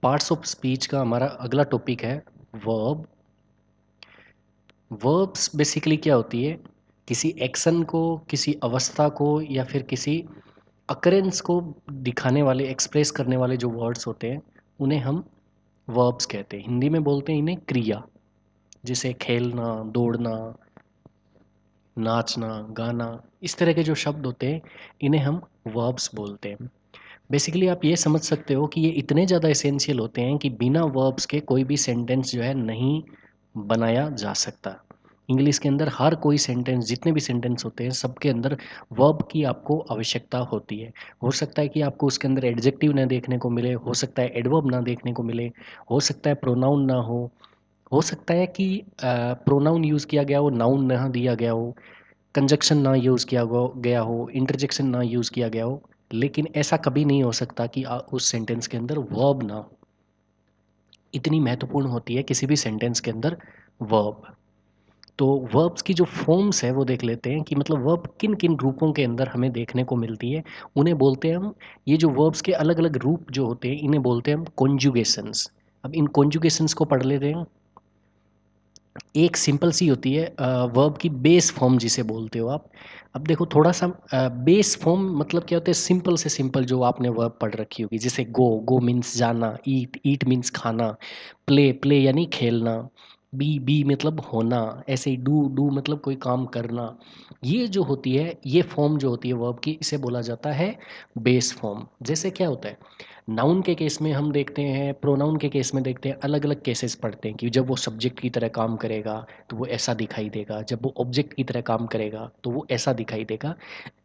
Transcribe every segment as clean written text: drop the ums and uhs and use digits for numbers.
Parts of speech का हमारा अगला टॉपिक है वर्ब। वर्ब्स बेसिकली क्या होती है? किसी एक्शन को, किसी अवस्था को या फिर किसी अकरेंस को दिखाने वाले, एक्सप्रेस करने वाले जो वर्ड्स होते हैं उन्हें हम वर्ब्स कहते हैं। हिंदी में बोलते हैं इन्हें क्रिया। जैसे खेलना, दौड़ना, नाचना, गाना, इस तरह के जो शब्द होते हैं इन्हें हम वर्ब्स बोलते हैं। बेसिकली आप ये समझ सकते हो कि ये इतने ज़्यादा एसेंशियल होते हैं कि बिना वर्ब्स के कोई भी सेंटेंस जो है नहीं बनाया जा सकता। इंग्लिश के अंदर हर कोई सेंटेंस, जितने भी सेंटेंस होते हैं सबके अंदर वर्ब की आपको आवश्यकता होती है। हो सकता है कि आपको उसके अंदर एडजेक्टिव ना देखने को मिले, हो सकता है एडवर्ब ना देखने को मिले, हो सकता है प्रोनाउन ना हो सकता है कि प्रोनाउन यूज़ किया गया हो, नाउन ना दिया गया हो, कंजक्शन ना यूज़ किया गया हो, इंटरजेक्शन ना यूज़ किया गया हो, लेकिन ऐसा कभी नहीं हो सकता कि उस सेंटेंस के अंदर वर्ब ना हो। इतनी महत्वपूर्ण होती है किसी भी सेंटेंस के अंदर वर्ब। तो वर्ब्स की जो फॉर्म्स है वो देख लेते हैं कि मतलब वर्ब किन किन रूपों के अंदर हमें देखने को मिलती है। उन्हें बोलते हैं हम, ये जो वर्ब्स के अलग अलग रूप जो होते हैं इन्हें बोलते हैं हम कॉन्जुगेशंस। अब इन कॉन्जुगेशंस को पढ़ लेते हैं। एक सिंपल सी होती है वर्ब की बेस फॉर्म जिसे बोलते हो आप। अब देखो थोड़ा सा बेस फॉर्म मतलब क्या होता है? सिंपल से सिंपल जो आपने वर्ब पढ़ रखी होगी, जैसे गो, गो मीन्स जाना, ईट, ईट मीन्स खाना, प्ले, प्ले यानी खेलना, बी मतलब होना, ऐसे ही डू, डू मतलब कोई काम करना। ये जो होती है, ये फॉर्म जो होती है वर्ब की, इसे बोला जाता है बेस फॉर्म। जैसे क्या होता है, नाउन के केस में हम देखते हैं, प्रोनाउन के केस में देखते हैं, अलग अलग केसेस पढ़ते हैं कि जब वो सब्जेक्ट की तरह काम करेगा तो वो ऐसा दिखाई देगा, जब वो ऑब्जेक्ट की तरह काम करेगा तो वो ऐसा दिखाई देगा।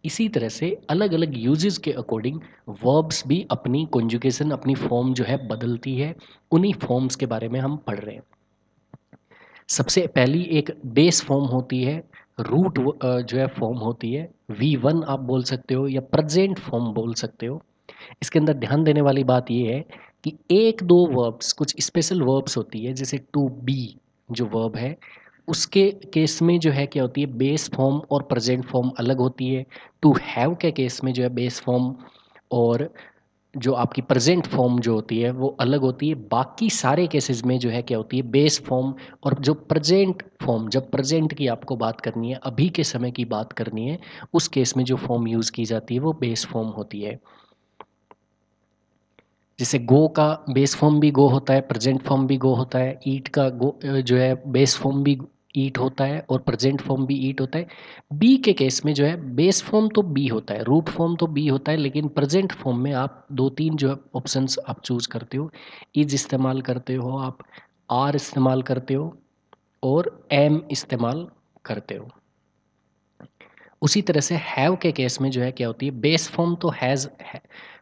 इसी तरह से अलग अलग यूजेस के अकॉर्डिंग वर्ब्स भी अपनी कॉन्जुगेशन, अपनी फॉर्म जो है बदलती है। उन्हीं फॉर्म्स के बारे में हम पढ़ रहे हैं। सबसे पहली एक बेस फॉर्म होती है, रूट जो है फॉर्म होती है, V1 आप बोल सकते हो या प्रेजेंट फॉर्म बोल सकते हो। इसके अंदर ध्यान देने वाली बात ये है कि एक दो वर्ब्स, कुछ स्पेशल वर्ब्स होती है, जैसे टू बी जो वर्ब है उसके केस में जो है क्या होती है, बेस फॉर्म और प्रेजेंट फॉर्म अलग होती है। टू हैव के केस में जो है बेस फॉर्म और जो आपकी प्रेजेंट फॉर्म जो होती है वो अलग होती है। बाकी सारे केसेस में जो है क्या होती है, बेस फॉर्म और जो प्रेजेंट फॉर्म, जब प्रेजेंट की आपको बात करनी है, अभी के समय की बात करनी है, उस केस में जो फॉर्म यूज़ की जाती है वो बेस फॉर्म होती है। जैसे गो का बेस फॉर्म भी गो होता है, प्रेजेंट फॉर्म भी गो होता है। ईट का गो जो है बेस फॉर्म भी ईट होता है और प्रेजेंट फॉर्म भी ईट होता है। बी के केस में जो है बेस फॉर्म तो बी होता है, रूट फॉर्म तो बी होता है, लेकिन प्रेजेंट फॉर्म में आप दो तीन जो है ऑप्शंस आप चूज करते हो। इज इस्तेमाल करते हो आप, आर इस्तेमाल करते हो और एम इस्तेमाल करते हो। उसी तरह से हैव के केस में जो है क्या होती है, बेस फॉर्म तो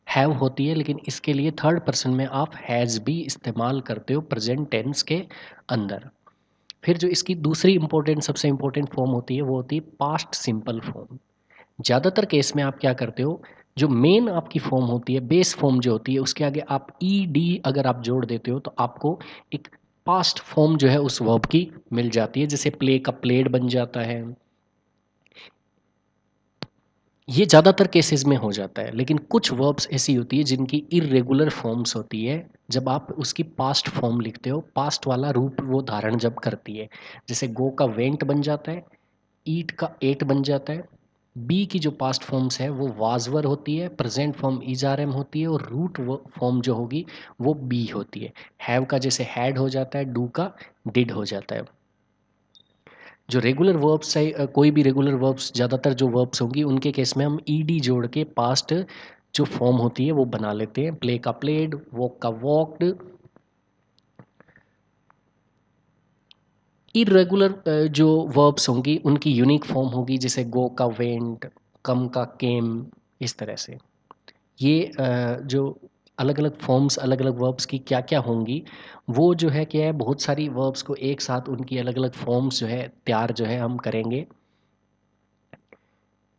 हैव होती है, लेकिन इसके लिए थर्ड पर्सन में आप हैज़ भी इस्तेमाल करते हो प्रेजेंट टेंस के अंदर। फिर जो इसकी दूसरी इंपॉर्टेंट, सबसे इंपॉर्टेंट फॉर्म होती है वो होती है पास्ट सिंपल फॉर्म। ज़्यादातर केस में आप क्या करते हो, जो मेन आपकी फॉर्म होती है, बेस फॉर्म जो होती है, उसके आगे आप ई डी अगर आप जोड़ देते हो तो आपको एक पास्ट फॉर्म जो है उस वर्ब की मिल जाती है। जैसे प्ले का प्लेड बन जाता है। ये ज़्यादातर केसेस में हो जाता है, लेकिन कुछ वर्ब्स ऐसी होती है जिनकी इर्रेगुलर फॉर्म्स होती है। जब आप उसकी पास्ट फॉर्म लिखते हो, पास्ट वाला रूप वो धारण जब करती है, जैसे गो का वेंट बन जाता है, ईट का एट बन जाता है। बी की जो पास्ट फॉर्म्स है वो वाजवर होती है, प्रेजेंट फॉर्म इजारम होती है और रूट फॉर्म जो होगी वो बी होती है। हैव का जैसे हैड हो जाता है, डू का डिड हो जाता है। जो रेगुलर वर्ब्स है, कोई भी रेगुलर वर्ब्स, ज़्यादातर जो वर्ब्स होंगी उनके केस में हम ईडी जोड़ के पास्ट जो फॉर्म होती है वो बना लेते हैं। प्ले का प्लेड, वॉक का वॉकड। इरेगुलर जो वर्ब्स होंगी उनकी यूनिक फॉर्म होगी, जैसे गो का वेंट, कम का केम, इस तरह से। ये जो अलग अलग फॉर्म्स, अलग अलग वर्ब्स की क्या क्या होंगी, वो जो है क्या है, बहुत सारी वर्ब्स को एक साथ उनकी अलग अलग फॉर्म्स जो है तैयार जो है हम करेंगे।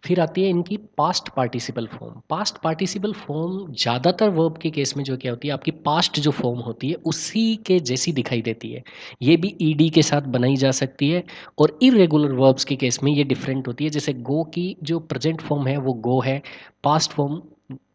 फिर आती है इनकी past participle form. Past participle form ज़्यादातर वर्ब के केस में जो क्या होती है, आपकी पास्ट जो फॉर्म होती है उसी के जैसी दिखाई देती है। ये भी ईडी के साथ बनाई जा सकती है। और इरेगुलर वर्ब्स के केस में ये डिफरेंट होती है। जैसे गो की जो प्रेजेंट फॉर्म है वो गो है, पास्ट फॉर्म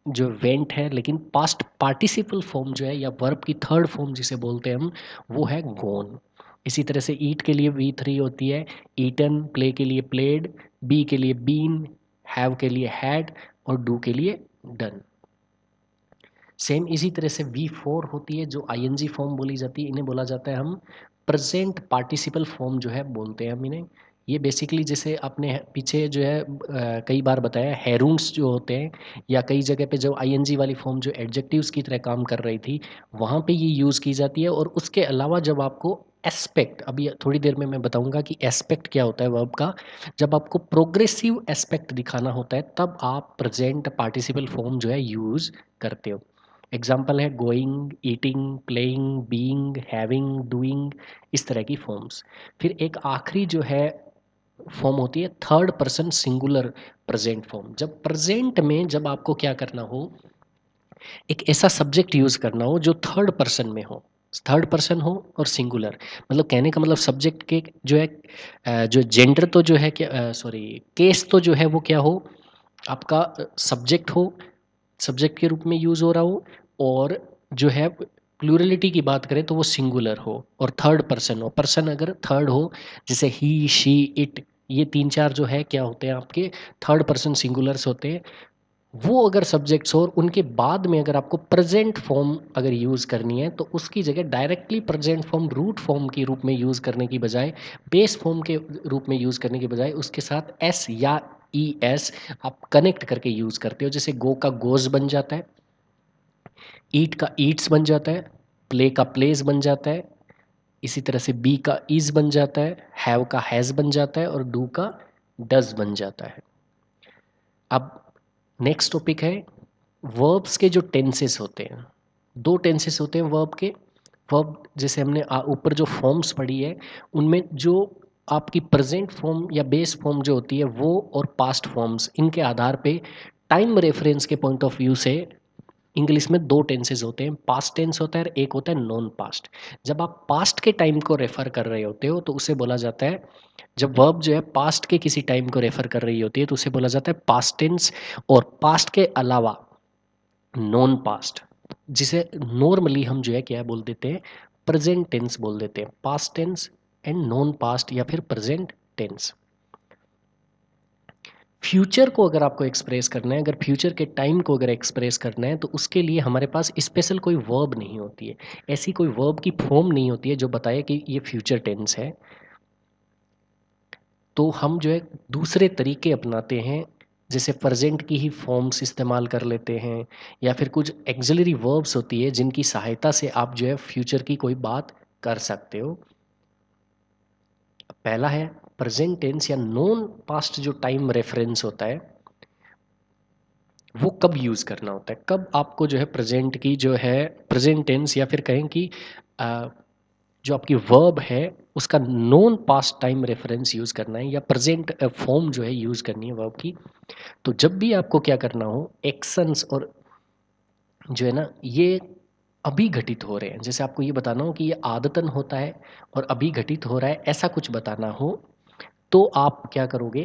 जो वेंट है, लेकिन पास्ट पार्टिसिपल फॉर्म जो है या वर्ब की थर्ड फॉर्म जिसे बोलते हैं हम, वो है गोन। इसी तरह से ईट के लिए वी थ्री होती है, ईटन, प्ले के लिए प्लेड, बी के लिए बीन, हैव के लिए हैड और डू के लिए डन। सेम इसी तरह से वी फोर होती है जो आईएनजी फॉर्म बोली जाती है, इन्हें बोला जाता है हम प्रेजेंट पार्टिसिपल फॉर्म जो है बोलते हैं हम इन्हें। ये बेसिकली जैसे आपने पीछे जो है कई बार बताया हेरूंस जो होते हैं, या कई जगह पे जो आईएनजी वाली फॉर्म जो एडजेक्टिव्स की तरह काम कर रही थी, वहाँ पे ये यूज़ की जाती है। और उसके अलावा जब आपको एस्पेक्ट, अभी थोड़ी देर में मैं बताऊंगा कि एस्पेक्ट क्या होता है वर्ब का, जब आपको प्रोग्रेसिव एस्पेक्ट दिखाना होता है तब आप प्रेजेंट पार्टिसिपल फॉर्म जो है यूज़ करते हो। एग्जाम्पल है going, eating, playing, being, having, doing, इस तरह की फॉर्म्स। फिर एक आखिरी जो है फॉर्म होती है third person singular present form. जब प्रेजेंट में जब आपको क्या करना हो, एक ऐसा सब्जेक्ट यूज करना हो जो थर्ड पर्सन में हो, थर्ड पर्सन हो और सिंगुलर। मतलब कहने का मतलब सब्जेक्ट के जो है जो जेंडर तो जो है क्या, सॉरी, केस तो जो है वो क्या हो, आपका सब्जेक्ट हो, सब्जेक्ट के रूप में यूज़ हो रहा हो, और जो है प्लूरलिटी की बात करें तो वो सिंगुलर हो और थर्ड पर्सन हो। पर्सन अगर थर्ड हो, जैसे ही, शी, इट, ये तीन चार जो है क्या होते हैं आपके थर्ड पर्सन सिंगुलर्स होते हैं। वो अगर सब्जेक्ट्स हो और उनके बाद में अगर आपको प्रेजेंट फॉर्म अगर यूज़ करनी है तो उसकी जगह directly present form root form के रूप में यूज़ करने की बजाय, बेस फॉर्म के रूप में यूज़ करने की बजाय उसके साथ एस या ई एस आप कनेक्ट करके यूज़ करते हो। जैसे गो का गोज बन जाता है, ईट का ईट्स बन जाता है, प्ले का प्लेज बन जाता है, इसी तरह से बी का इज बन जाता है, हैव का हैज़ बन जाता है और डू का डज बन जाता है। अब नेक्स्ट टॉपिक है वर्ब्स के जो टेंसेस होते हैं। दो टेंसेस होते हैं वर्ब के। वर्ब जैसे हमने ऊपर जो फॉर्म्स पढ़ी है उनमें जो आपकी प्रेजेंट फॉर्म या बेस फॉर्म जो होती है वो, और पास्ट फॉर्म्स, इनके आधार पे टाइम रेफरेंस के पॉइंट ऑफ व्यू से इंग्लिश में दो टेंसेस होते हैं, पास्ट टेंस होता है और एक होता है नॉन पास्ट। जब आप पास्ट के टाइम को रेफर कर रहे होते हो तो उसे बोला जाता है, जब वर्ब जो है पास्ट के किसी टाइम को रेफर कर रही होती है तो उसे बोला जाता है पास्ट टेंस। और पास्ट के अलावा नॉन पास्ट, जिसे नॉर्मली हम जो है क्या बोल देते हैं, प्रेजेंट टेंस बोल देते हैं। Past tense and non past या फिर प्रेजेंट टेंस। फ्यूचर को अगर आपको एक्सप्रेस करना है, अगर फ्यूचर के टाइम को अगर एक्सप्रेस करना है तो उसके लिए हमारे पास स्पेशल कोई वर्ब नहीं होती है, ऐसी कोई वर्ब की फॉर्म नहीं होती है जो बताए कि ये फ्यूचर टेंस है। तो हम जो है दूसरे तरीके अपनाते हैं, जैसे प्रेजेंट की ही फॉर्म्स इस्तेमाल कर लेते हैं, या फिर कुछ एक्सिलरी वर्ब्स होती है जिनकी सहायता से आप जो है फ्यूचर की कोई बात कर सकते हो। पहला है प्रेजेंट टेंस या नॉन पास्ट जो टाइम रेफरेंस होता है वो कब यूज़ करना होता है, कब आपको जो है प्रेजेंट की जो है प्रेजेंट टेंस या फिर कहें कि जो आपकी वर्ब है उसका non past time reference use करना है या प्रेजेंट फॉर्म जो है यूज़ करनी है वर्ब की। तो जब भी आपको क्या करना हो, एक्शंस और जो है ना ये अभी घटित हो रहे हैं, जैसे आपको ये बताना हो कि ये आदतन होता है और अभी घटित हो रहा है, ऐसा कुछ बताना हो, तो आप क्या करोगे,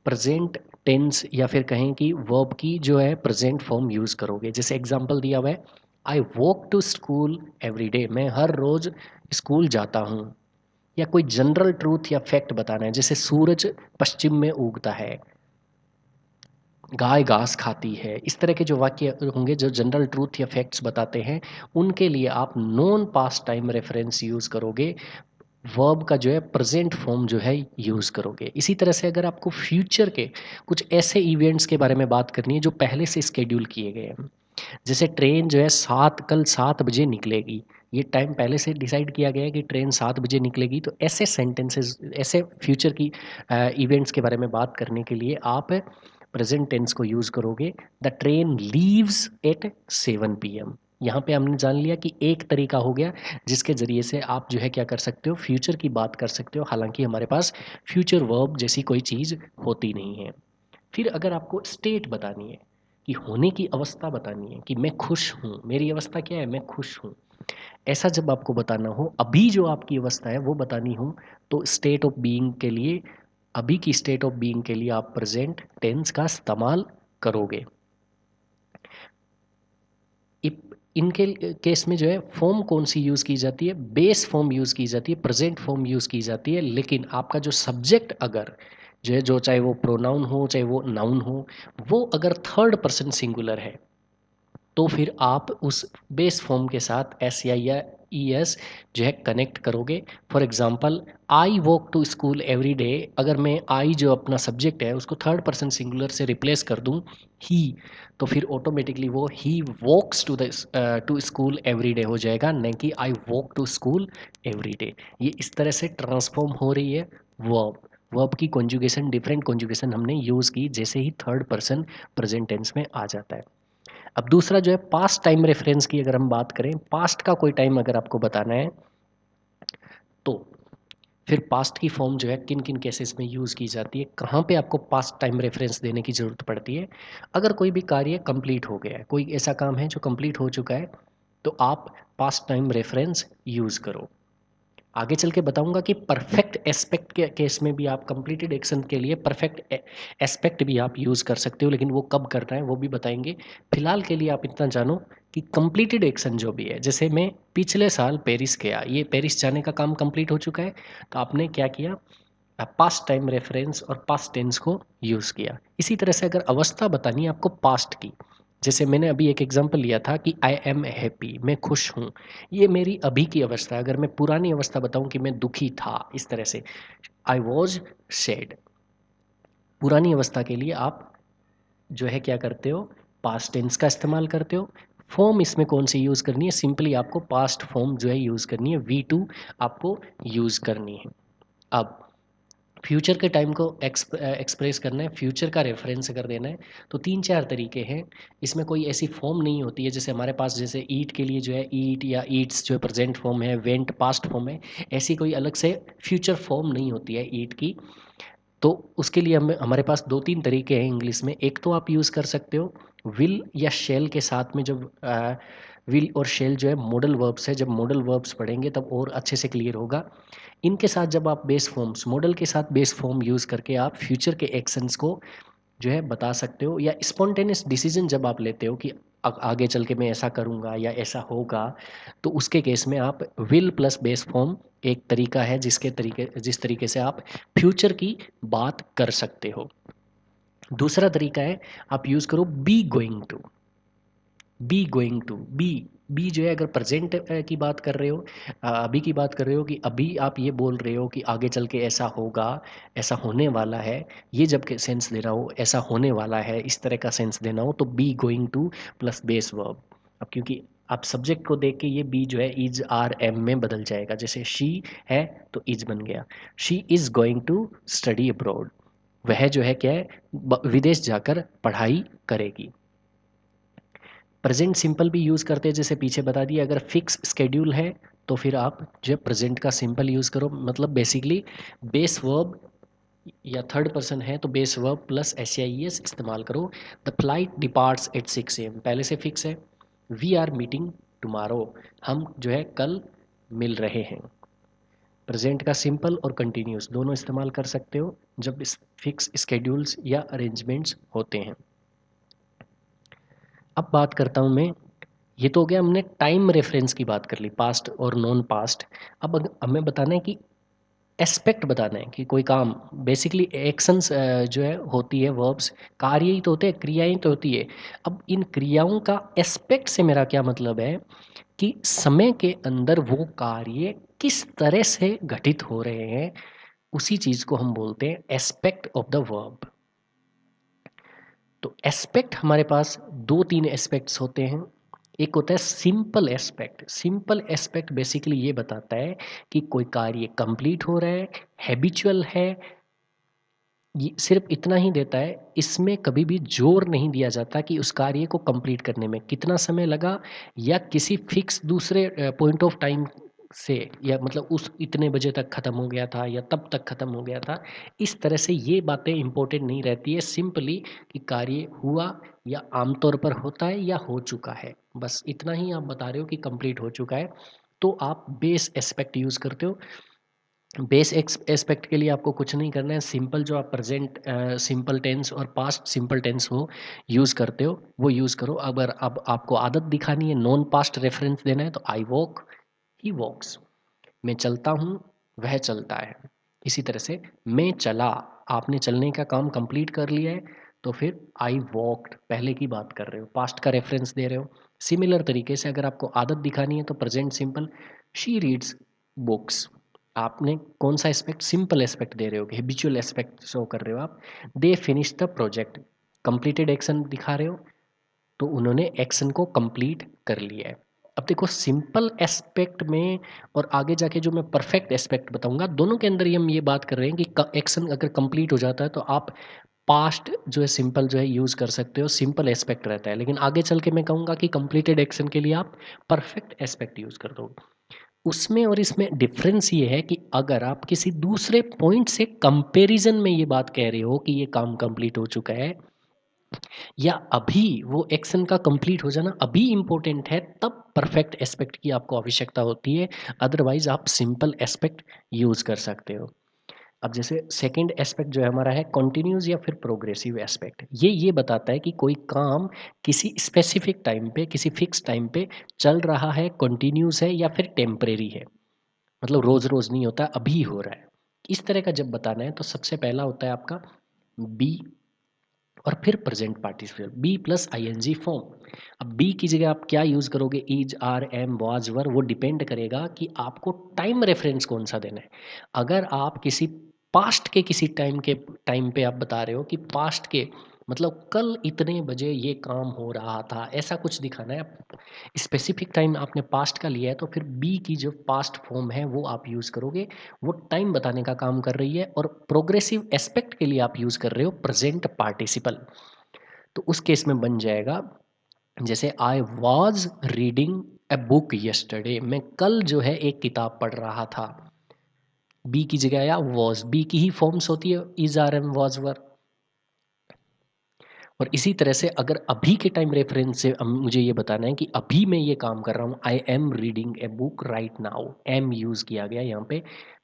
प्रेजेंट टेंस या फिर कहें कि वर्ब की जो है प्रेजेंट फॉर्म यूज़ करोगे। जैसे एग्जांपल दिया हुआ है, I walk to school every day, मैं हर रोज़ स्कूल जाता हूँ। या कोई जनरल ट्रूथ या फैक्ट बताना है, जैसे सूरज पश्चिम में उगता है, गाय घास खाती है, इस तरह के जो वाक्य होंगे जो जनरल ट्रूथ या फैक्ट्स बताते हैं, उनके लिए आप non past time reference use करोगे, वर्ब का जो है प्रेजेंट फॉर्म जो है यूज़ करोगे। इसी तरह से अगर आपको फ्यूचर के कुछ ऐसे इवेंट्स के बारे में बात करनी है जो पहले से स्केड्यूल किए गए हैं, जैसे ट्रेन जो है कल 7 बजे निकलेगी, ये टाइम पहले से डिसाइड किया गया है कि ट्रेन 7 बजे निकलेगी, तो ऐसे सेंटेंसेस, ऐसे फ्यूचर की इवेंट्स के बारे में बात करने के लिए आप प्रेजेंट टेंस को यूज़ करोगे। The train leaves eight 7 PM। यहाँ पे हमने जान लिया कि एक तरीका हो गया जिसके ज़रिए से आप जो है क्या कर सकते हो, फ्यूचर की बात कर सकते हो, हालांकि हमारे पास फ्यूचर वर्ब जैसी कोई चीज़ होती नहीं है। फिर अगर आपको स्टेट बतानी है कि होने की अवस्था बतानी है कि मैं खुश हूँ, मेरी अवस्था क्या है, मैं खुश हूँ, ऐसा जब आपको बताना हो, अभी जो आपकी अवस्था है वो बतानी हो, तो स्टेट ऑफ बीइंग के लिए, अभी की स्टेट ऑफ बीइंग के लिए आप प्रेजेंट टेंस का इस्तेमाल करोगे। इनके केस में जो है फॉर्म कौन सी यूज़ की जाती है, बेस फॉर्म यूज़ की जाती है, प्रेजेंट फॉर्म यूज़ की जाती है। लेकिन आपका जो सब्जेक्ट अगर जो है, जो चाहे वो प्रोनाउन हो चाहे वो नाउन हो, वो अगर थर्ड पर्सन सिंगुलर है तो फिर आप उस बेस फॉर्म के साथ एस या ई एस जो है कनेक्ट करोगे। For example, I walk to school every day, अगर मैं आई जो अपना सब्जेक्ट है उसको थर्ड पर्सन सिंगुलर से रिप्लेस कर दूं ही, तो फिर ऑटोमेटिकली वो ही walks to school every day हो जाएगा, नहीं कि I walk to school every day. ये इस तरह से ट्रांसफॉर्म हो रही है वर्ब। वर्ब की कॉन्जुगेशन, डिफरेंट कॉन्जुगेशन हमने यूज़ की जैसे ही थर्ड पर्सन प्रेजेंट टेंस में आ जाता है। अब दूसरा जो है पास्ट टाइम रेफरेंस की अगर हम बात करें, पास्ट का कोई टाइम अगर आपको बताना है तो फिर पास्ट की फॉर्म जो है किन किन केसेस में यूज़ की जाती है, कहाँ पे आपको पास्ट टाइम रेफरेंस देने की ज़रूरत पड़ती है। अगर कोई भी कार्य कंप्लीट हो गया है, कोई ऐसा काम है जो कंप्लीट हो चुका है, तो आप पास्ट टाइम रेफरेंस यूज़ करो। आगे चल के बताऊंगा कि परफेक्ट एस्पेक्ट के केस में भी आप कंप्लीटेड एक्शन के लिए परफेक्ट एस्पेक्ट भी आप यूज़ कर सकते हो, लेकिन वो कब करना है वो भी बताएंगे। फिलहाल के लिए आप इतना जानो कि कंप्लीटेड एक्शन जो भी है, जैसे मैं पिछले साल पेरिस गया, ये पेरिस जाने का काम कंप्लीट हो चुका है, तो आपने क्या किया, पास्ट टाइम रेफरेंस और पास्ट टेंस को यूज़ किया। इसी तरह से अगर अवस्था बतानी है आपको पास्ट की, जैसे मैंने अभी एक एग्जांपल लिया था कि आई एम हैप्पी, मैं खुश हूँ, ये मेरी अभी की अवस्था है। अगर मैं पुरानी अवस्था बताऊँ कि मैं दुखी था, इस तरह से आई वॉज सैड। पुरानी अवस्था के लिए आप जो है क्या करते हो, पास्ट टेंस का इस्तेमाल करते हो। फॉर्म इसमें कौन सी यूज़ करनी है, सिंपली आपको पास्ट फॉर्म जो है यूज़ करनी है, V2 आपको यूज़ करनी है। अब फ्यूचर के टाइम को एक्सप्रेस करना है, फ्यूचर का रेफरेंस अगर देना है, तो तीन चार तरीके हैं। इसमें कोई ऐसी फॉर्म नहीं होती है जैसे हमारे पास, जैसे ईट के लिए जो है ईट या ईट्स जो है प्रेजेंट फॉर्म है, वेंट पास्ट फॉर्म है, ऐसी कोई अलग से फ्यूचर फॉर्म नहीं होती है ईट की। तो उसके लिए हमारे पास दो तीन तरीके हैं इंग्लिश में। एक तो आप यूज़ कर सकते हो विल या शेल के साथ में, जब विल और शेल जो है मॉडल वर्ब्स है, जब मॉडल वर्ब्स पढ़ेंगे तब और अच्छे से क्लियर होगा। इनके साथ जब आप बेस फॉर्म्स, मॉडल के साथ बेस फॉर्म यूज़ करके आप फ्यूचर के एक्शंस को जो है बता सकते हो, या स्पॉन्टेनियस डिसीजन जब आप लेते हो कि आगे चल के मैं ऐसा करूँगा या ऐसा होगा, तो उसके केस में आप विल प्लस बेस फॉर्म एक तरीका है जिस तरीके से आप फ्यूचर की बात कर सकते हो। दूसरा तरीका है, आप यूज़ करो be going to. Be going to, be be जो है अगर प्रेजेंट की बात कर रहे हो, अभी की बात कर रहे हो कि अभी आप ये बोल रहे हो कि आगे चल के ऐसा होगा, ऐसा होने वाला है, ये जब के सेंस देना हो, ऐसा होने वाला है इस तरह का सेंस देना हो, तो B going two plus base verb. अब क्योंकि आप सब्जेक्ट को देख के ये बी जो है इज आर एम में बदल जाएगा, जैसे शी है तो इज बन गया, she is going to study abroad, वह जो है क्या है, विदेश जाकर पढ़ाई करेगी। प्रेजेंट सिंपल भी यूज़ करते हैं, जैसे पीछे बता दिया। अगर फिक्स स्केड्यूल है तो फिर आप जो प्रेजेंट का सिंपल यूज़ करो, मतलब बेसिकली बेस वर्ब या थर्ड पर्सन है तो base verb plus s I s इस्तेमाल करो। The flight departs at 6 AM, पहले से फिक्स है। वी आर मीटिंग टुमारो, हम जो है कल मिल रहे हैं। प्रेजेंट का सिंपल और कंटिन्यूस दोनों इस्तेमाल कर सकते हो जब फिक्स स्केड्यूल्स या अरेंजमेंट्स होते हैं। अब बात करता हूँ मैं, ये तो हो गया, हमने टाइम रेफरेंस की बात कर ली, पास्ट और नॉन पास्ट। अब हमें बताना है कि एस्पेक्ट बताना है कि कोई काम, बेसिकली एक्शंस जो है होती है, वर्ब्स कार्य ही तो होते हैं, क्रियाएं तो होती है। अब इन क्रियाओं का एस्पेक्ट से मेरा क्या मतलब है कि समय के अंदर वो कार्य किस तरह से घटित हो रहे हैं, उसी चीज को हम बोलते हैं एस्पेक्ट ऑफ द वर्ब। तो एस्पेक्ट हमारे पास दो तीन एस्पेक्ट्स होते हैं। एक होता है simple aspect. Simple aspect basically ये बताता है कि कोई कार्य कंप्लीट हो रहा है, हैबिचुअल है, ये सिर्फ इतना ही देता है। इसमें कभी भी जोर नहीं दिया जाता कि उस कार्य को कंप्लीट करने में कितना समय लगा, या किसी फिक्स दूसरे पॉइंट ऑफ टाइम से, या मतलब उस इतने बजे तक ख़त्म हो गया था या तब तक ख़त्म हो गया था। इस तरह से ये बातें इंपॉर्टेंट नहीं रहती है, सिंपली कि कार्य हुआ या आमतौर पर होता है या हो चुका है, बस इतना ही आप बता रहे हो कि कंप्लीट हो चुका है। तो आप बेस एस्पेक्ट यूज़ करते हो। बेस एस्पेक्ट के लिए आपको कुछ नहीं करना है, सिंपल जो आप प्रेजेंट सिंपल टेंस और पास्ट सिंपल टेंस हो यूज़ करते हो वो यूज़ करो। अगर अब आपको आदत दिखानी है, नॉन पास्ट रेफरेंस देना है, तो आई वॉक, ही वॉक्स। मैं चलता हूँ, वह चलता है। इसी तरह से मैं चला, आपने चलने का काम कंप्लीट कर लिया है, तो फिर आई वॉकड पहले की बात कर रहे हो, पास्ट का रेफरेंस दे रहे हो। सिमिलर तरीके से अगर आपको आदत दिखानी है तो present simple, she reads books. आपने कौन सा एस्पेक्ट, सिंपल एस्पेक्ट दे रहे हो, हैबिचुअल एस्पेक्ट शो कर रहे हो आप। They finish the project, completed action दिखा रहे हो, तो उन्होंने एक्शन को कंप्लीट कर लिया है। अब देखो सिंपल एस्पेक्ट में और आगे जाके जो मैं परफेक्ट एस्पेक्ट बताऊंगा, दोनों के अंदर ही हम ये बात कर रहे हैं कि एक्शन अगर कंप्लीट हो जाता है तो आप पास्ट जो है सिंपल जो है यूज़ कर सकते हो, सिंपल एस्पेक्ट रहता है। लेकिन आगे चल के मैं कहूँगा कि कंप्लीटेड एक्शन के लिए आप परफेक्ट एस्पेक्ट यूज़ कर दो। उसमें और इसमें डिफरेंस ये है कि अगर आप किसी दूसरे पॉइंट से कंपैरिजन में ये बात कह रहे हो कि ये काम कंप्लीट हो चुका है, या अभी वो एक्शन का कंप्लीट हो जाना अभी इम्पोर्टेंट है, तब परफेक्ट एस्पेक्ट की आपको आवश्यकता होती है। अदरवाइज आप सिंपल एस्पेक्ट यूज़ कर सकते हो। अब जैसे सेकंड एस्पेक्ट जो है हमारा है कॉन्टिन्यूस या फिर प्रोग्रेसिव एस्पेक्ट। ये बताता है कि कोई काम किसी स्पेसिफिक टाइम पे, किसी फिक्स टाइम पे चल रहा है, कॉन्टिन्यूस है या फिर टेम्परेरी है। मतलब रोज़ रोज़ नहीं होता, अभी हो रहा है। इस तरह का जब बताना है तो सबसे पहला होता है आपका बी और फिर present participle, be plus ING form. अब बी की जगह आप क्या यूज़ करोगे, is, are, am, was, were, वो डिपेंड करेगा कि आपको टाइम रेफरेंस कौन सा देना है। अगर आप किसी पास्ट के किसी टाइम पे आप बता रहे हो कि पास्ट के मतलब कल इतने बजे ये काम हो रहा था, ऐसा कुछ दिखाना है। स्पेसिफिक टाइम आपने पास्ट का लिया है तो फिर बी की जो पास्ट फॉर्म है वो आप यूज़ करोगे, वो टाइम बताने का काम कर रही है। और प्रोग्रेसिव एस्पेक्ट के लिए आप यूज़ कर रहे हो प्रेजेंट पार्टिसिपल। तो उस केस में बन जाएगा जैसे I was reading a book yesterday, मैं कल जो है एक किताब पढ़ रहा था। बी की जगह या वॉज, बी की ही फॉर्म्स होती है इज, आर, एम, वॉज, वर। और इसी तरह से अगर अभी के टाइम रेफरेंस से मुझे ये बताना है कि अभी मैं ये काम कर रहा हूँ, I am reading a book right now, am use किया गया यहाँ पे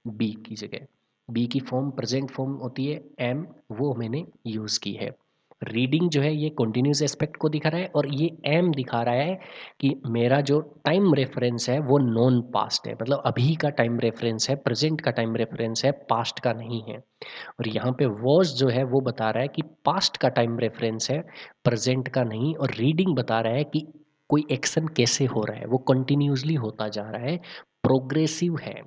बी की जगह। बी की फॉर्म प्रेजेंट फॉर्म होती है एम, वो मैंने यूज़ की है। रीडिंग जो है ये कंटिन्यूस एस्पेक्ट को दिखा रहा है, और ये एम दिखा रहा है कि मेरा जो टाइम रेफरेंस है वो नॉन पास्ट है, मतलब अभी का टाइम रेफरेंस है, प्रेजेंट का टाइम रेफरेंस है, पास्ट का नहीं है। और यहाँ पे वॉज जो है वो बता रहा है कि पास्ट का टाइम रेफरेंस है, प्रेजेंट का नहीं। और रीडिंग बता रहा है कि कोई एक्शन कैसे हो रहा है, वो कंटिन्यूसली होता जा रहा है, प्रोग्रेसिव है।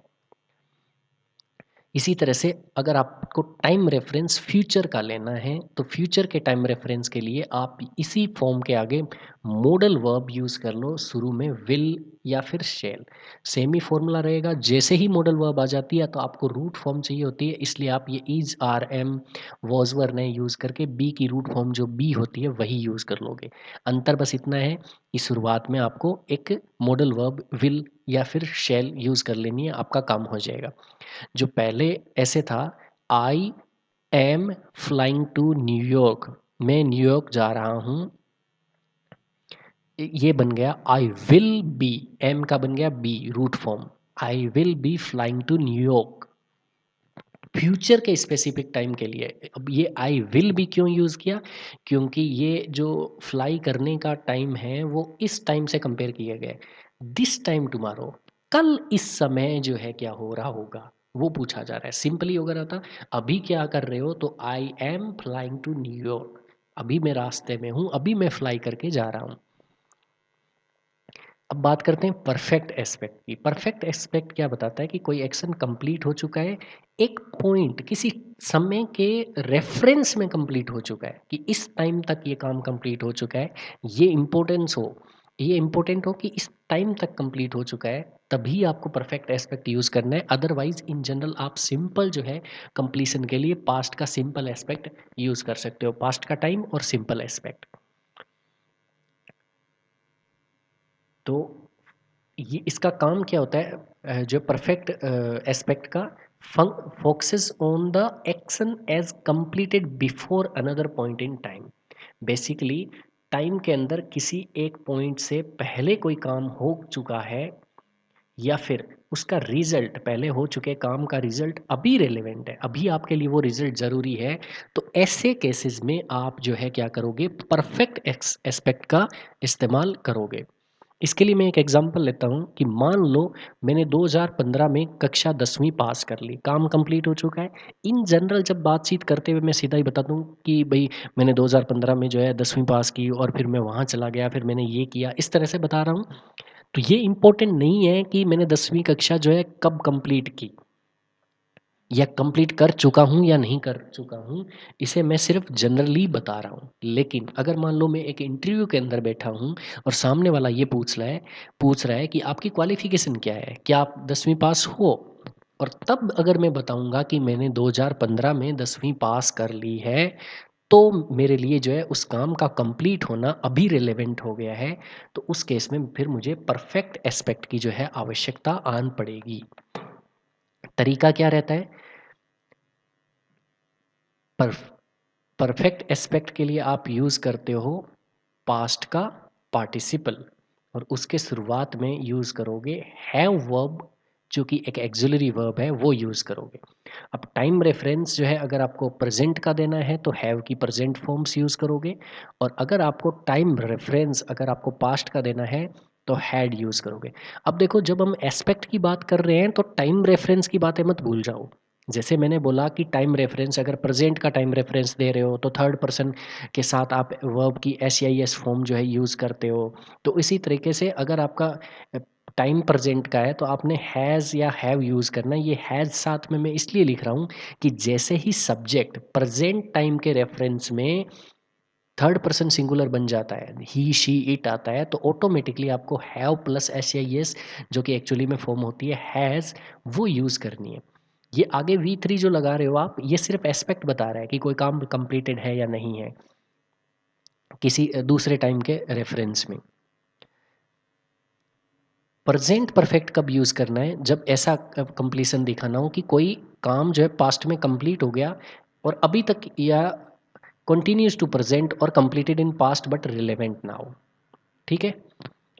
इसी तरह से अगर आपको टाइम रेफरेंस फ्यूचर का लेना है तो फ्यूचर के टाइम रेफरेंस के लिए आप इसी फॉर्म के आगे मॉडल वर्ब यूज़ कर लो, शुरू में विल या फिर शेल। सेम ही फॉर्मूला रहेगा, जैसे ही मॉडल वर्ब आ जाती है तो आपको रूट फॉर्म चाहिए होती है, इसलिए आप ये इज, आर, एम, वॉज, वर नहीं यूज़ करके बी की रूट फॉर्म जो बी होती है वही यूज़ कर लोगे। अंतर बस इतना है कि शुरुआत में आपको एक मॉडल वर्ब विल या फिर शेल यूज़ कर लेनी है, आपका काम हो जाएगा। जो पहले ऐसे था, I am flying to New York, मैं न्यूयॉर्क जा रहा हूँ, ये बन गया आई विल बी, एम का बन गया be root form, I will be flying to New York. Future के स्पेसिफिक टाइम के लिए अब ये आई विल भी क्यों यूज़ किया, क्योंकि ये जो फ्लाई करने का टाइम है वो इस टाइम से कंपेयर किया गया है, दिस टाइम टुमारो, कल इस समय जो है क्या हो रहा होगा वो पूछा जा रहा है। सिंपली अगर आता अभी क्या कर रहे हो तो I am flying to New York, अभी मैं रास्ते में हूँ, अभी मैं फ्लाई करके जा रहा हूँ। अब बात करते हैं परफेक्ट एस्पेक्ट की। परफेक्ट एस्पेक्ट क्या बताता है कि कोई एक्शन कंप्लीट हो चुका है, एक पॉइंट किसी समय के रेफरेंस में कंप्लीट हो चुका है, कि इस टाइम तक ये काम कंप्लीट हो चुका है, ये इम्पोर्टेंस हो, ये इम्पोर्टेंट हो कि इस टाइम तक कंप्लीट हो चुका है, तभी आपको परफेक्ट एस्पेक्ट यूज़ करना है। अदरवाइज इन जनरल आप सिंपल जो है कंप्लीशन के लिए पास्ट का सिंपल एस्पेक्ट यूज़ कर सकते हो, पास्ट का टाइम और सिंपल एस्पेक्ट। तो ये इसका काम क्या होता है, जो परफेक्ट एस्पेक्ट का focuses on the action as completed before another point in time. Basically time के अंदर किसी एक पॉइंट से पहले कोई काम हो चुका है, या फिर उसका रिजल्ट, पहले हो चुके काम का रिजल्ट अभी रेलेवेंट है, अभी आपके लिए वो रिजल्ट ज़रूरी है, तो ऐसे केसेस में आप जो है क्या करोगे, परफेक्ट एस्पेक्ट का इस्तेमाल करोगे। इसके लिए मैं एक एग्जांपल लेता हूँ कि मान लो मैंने 2015 में कक्षा 10वीं पास कर ली, काम कंप्लीट हो चुका है। इन जनरल जब बातचीत करते हुए मैं सीधा ही बता दूँ कि भई मैंने 2015 में जो है 10वीं पास की और फिर मैं वहाँ चला गया, फिर मैंने ये किया, इस तरह से बता रहा हूँ। तो ये इम्पोर्टेंट नहीं है कि मैंने 10वीं कक्षा जो है कब कंप्लीट की, या कंप्लीट कर चुका हूँ या नहीं कर चुका हूँ, इसे मैं सिर्फ जनरली बता रहा हूँ। लेकिन अगर मान लो मैं एक इंटरव्यू के अंदर बैठा हूँ और सामने वाला ये पूछ रहा है कि आपकी क्वालिफ़िकेशन क्या है? क्या आप 10वीं पास हो? और तब अगर मैं बताऊँगा कि मैंने 2015 में 10वीं पास कर ली है, तो मेरे लिए जो है उस काम का कंप्लीट होना अभी रिलेवेंट हो गया है, तो उस केस में फिर मुझे परफेक्ट एस्पेक्ट की जो है आवश्यकता आन पड़ेगी। तरीका क्या रहता है? परफेक्ट एस्पेक्ट के लिए आप यूज़ करते हो पास्ट का पार्टिसिपल, और उसके शुरुआत में यूज़ करोगे हैव वर्ब, जो कि एक एक्सिलरी वर्ब है, वो यूज़ करोगे। अब टाइम रेफरेंस जो है अगर आपको प्रेजेंट का देना है तो हैव की प्रेजेंट फॉर्म्स यूज़ करोगे, और अगर आपको टाइम रेफरेंस अगर आपको पास्ट का देना है तो हैड यूज़ करोगे। अब देखो, जब हम एस्पेक्ट की बात कर रहे हैं तो टाइम रेफरेंस की बातें मत भूल जाओ। जैसे मैंने बोला कि टाइम रेफरेंस, अगर प्रेजेंट का टाइम रेफरेंस दे रहे हो तो थर्ड पर्सन के साथ आप वर्ब की एस या एस फॉर्म जो है यूज़ करते हो। तो इसी तरीके से अगर आपका टाइम प्रेजेंट का है तो आपने हैज़ या हैव यूज़ करना है। ये हैज़ साथ में मैं इसलिए लिख रहा हूँ कि जैसे ही सब्जेक्ट प्रेजेंट टाइम के रेफरेंस में थर्ड पर्सन सिंगुलर बन जाता है, ही शी इट आता है, तो ऑटोमेटिकली आपको हैव प्लस एस या एस, जो कि एक्चुअली में फॉर्म होती है हैज़, वो यूज़ करनी है। ये आगे V3 जो लगा रहे हो आप, ये सिर्फ एस्पेक्ट बता रहा है कि कोई काम कंप्लीटेड है या नहीं है किसी दूसरे टाइम के रेफरेंस में। प्रेजेंट परफेक्ट कब यूज़ करना है? जब ऐसा कंप्लीशन दिखाना हो कि कोई काम जो है पास्ट में कंप्लीट हो गया और अभी तक, या कंटिन्यूज टू प्रेजेंट और completed in past but relevant now. ठीक है,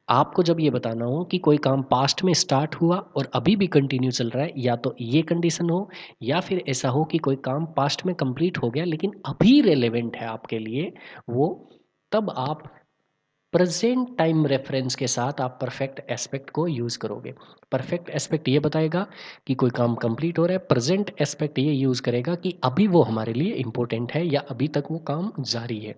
आपको जब ये बताना हो कि कोई काम पास्ट में स्टार्ट हुआ और अभी भी कंटिन्यू चल रहा है, या तो ये कंडीशन हो, या फिर ऐसा हो कि कोई काम पास्ट में कंप्लीट हो गया लेकिन अभी रेलेवेंट है आपके लिए वो, तब आप प्रेजेंट टाइम रेफरेंस के साथ आप परफेक्ट एस्पेक्ट को यूज़ करोगे। परफेक्ट एस्पेक्ट ये बताएगा कि कोई काम कंप्लीट हो रहा है, प्रेजेंट एस्पेक्ट ये यूज़ करेगा कि अभी वो हमारे लिए इम्पोर्टेंट है या अभी तक वो काम जारी है।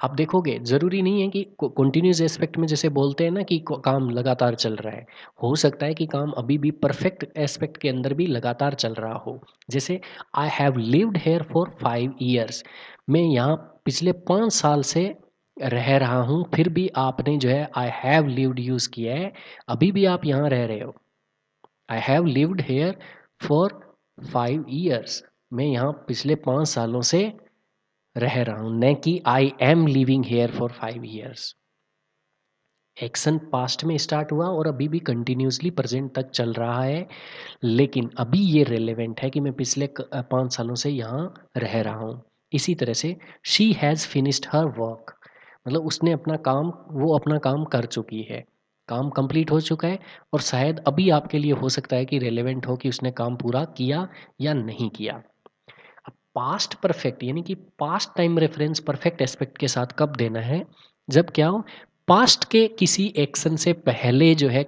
आप देखोगे ज़रूरी नहीं है कि कंटिन्यूस एस्पेक्ट में जैसे बोलते हैं ना कि काम लगातार चल रहा है, हो सकता है कि काम अभी भी परफेक्ट एस्पेक्ट के अंदर भी लगातार चल रहा हो। जैसे I have lived here for 5 years, मैं यहाँ पिछले 5 साल से रह रहा हूँ, फिर भी आपने जो है आई हैव लिव्ड यूज़ किया है, अभी भी आप यहाँ रह रहे हो। I have lived here for 5 years, मैं यहाँ पिछले 5 सालों से रह रहा हूँ, न कि I am living here for 5 years. Action past में स्टार्ट हुआ और अभी भी कंटिन्यूसली प्रेजेंट तक चल रहा है, लेकिन अभी ये रेलेवेंट है कि मैं पिछले 5 सालों से यहाँ रह रहा हूँ। इसी तरह से she has finished her work, मतलब उसने अपना काम, वो अपना काम कर चुकी है, काम कंप्लीट हो चुका है, और शायद अभी आपके लिए हो सकता है कि रेलेवेंट हो कि उसने काम पूरा किया या नहीं किया। पास्ट परफेक्ट यानी कि past time reference perfect aspect के साथ कब देना है? जब क्या हो, पास्ट के किसी एक्शन से पहले जो है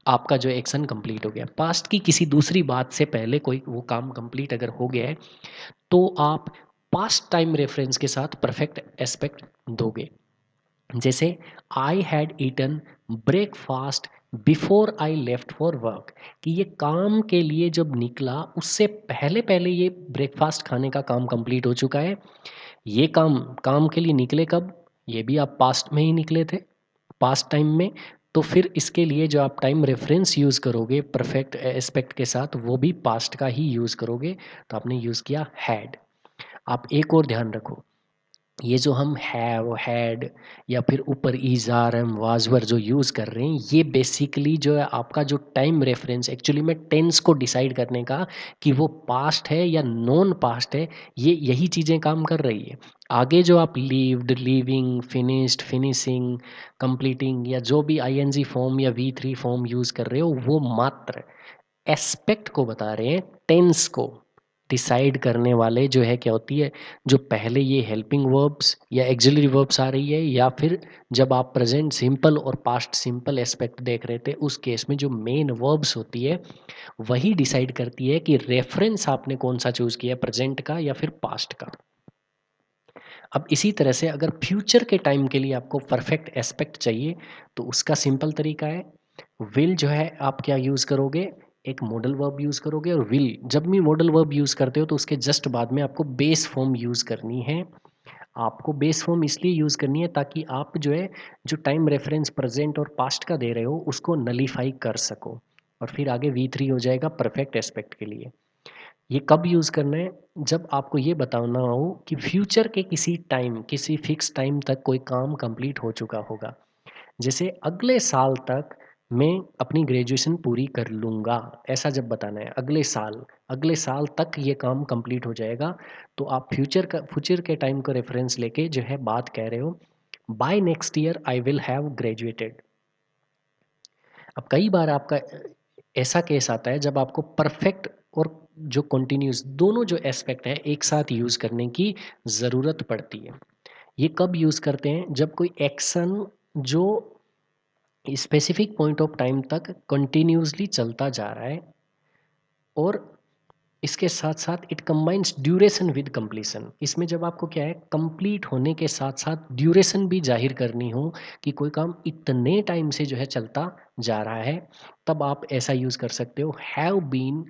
आपका जो एक्शन कंप्लीट हो गया, पास्ट की किसी दूसरी बात से पहले कोई वो काम कंप्लीट अगर हो गया है, तो आप पास्ट टाइम रेफरेंस के साथ परफेक्ट एस्पेक्ट दोगे। जैसे I had eaten breakfast before I left for work, कि ये काम के लिए जब निकला उससे पहले पहले ये ब्रेकफास्ट खाने का काम कंप्लीट हो चुका है। ये काम काम के लिए निकले कब? ये भी आप पास्ट में ही निकले थे, पास्ट टाइम में। तो फिर इसके लिए जो आप टाइम रेफरेंस यूज़ करोगे परफेक्ट एस्पेक्ट के साथ, वो भी पास्ट का ही यूज़ करोगे। तो आपने यूज़ किया हैड। आप एक और ध्यान रखो, ये जो हम हैव, हैड या फिर ऊपर इज़, आर, एम, वाज, वर जो यूज़ कर रहे हैं, ये बेसिकली जो है आपका जो टाइम रेफरेंस एक्चुअली में टेंस को डिसाइड करने का कि वो पास्ट है या नॉन पास्ट है, ये यही चीज़ें काम कर रही है। आगे जो आप lived, living, finished, finishing, completing या जो भी आईएनजी फॉर्म या वी3 फॉर्म यूज़ कर रहे हो, वो मात्र एस्पेक्ट को बता रहे हैं, टेंस को डिसाइड करने वाले जो है क्या होती है, जो पहले ये हेल्पिंग वर्ब्स या एक्सिलरी वर्ब्स आ रही है, या फिर जब आप प्रेजेंट सिंपल और पास्ट सिंपल एस्पेक्ट देख रहे थे उस केस में जो मेन वर्ब्स होती है वही डिसाइड करती है कि रेफरेंस आपने कौन सा चूज किया, प्रेजेंट का या फिर पास्ट का। अब इसी तरह से अगर फ्यूचर के टाइम के लिए आपको परफेक्ट एस्पेक्ट चाहिए तो उसका सिंपल तरीका है, विल जो है आप क्या यूज़ करोगे, एक मॉडल वर्ब यूज़ करोगे, और विल जब भी मॉडल वर्ब यूज़ करते हो तो उसके जस्ट बाद में आपको बेस फॉर्म यूज़ करनी है। आपको बेस फॉर्म इसलिए यूज़ करनी है ताकि आप जो है जो टाइम रेफरेंस प्रेजेंट और पास्ट का दे रहे हो उसको नलीफाई कर सको, और फिर आगे वी3 हो जाएगा परफेक्ट एस्पेक्ट के लिए। ये कब यूज़ करना है, जब आपको ये बताना हो कि फ्यूचर के किसी टाइम, किसी फिक्स टाइम तक कोई काम कंप्लीट हो चुका होगा। जैसे अगले साल तक मैं अपनी ग्रेजुएशन पूरी कर लूँगा, ऐसा जब बताना है, अगले साल तक ये काम कंप्लीट हो जाएगा, तो आप फ्यूचर के टाइम को रेफरेंस लेके जो है बात कह रहे हो, by next year I will have graduated. अब कई बार आपका ऐसा केस आता है जब आपको परफेक्ट और जो कंटिन्यूस दोनों जो एस्पेक्ट हैं एक साथ यूज़ करने की ज़रूरत पड़ती है। ये कब यूज़ करते हैं, जब कोई एक्शन जो स्पेसिफिक पॉइंट ऑफ टाइम तक कंटिन्यूसली चलता जा रहा है, और इसके साथ साथ it combines duration with completion. इसमें जब आपको क्या है, कंप्लीट होने के साथ साथ ड्यूरेशन भी जाहिर करनी हो कि कोई काम इतने टाइम से जो है चलता जा रहा है, तब आप ऐसा यूज़ कर सकते हो, हैव बीन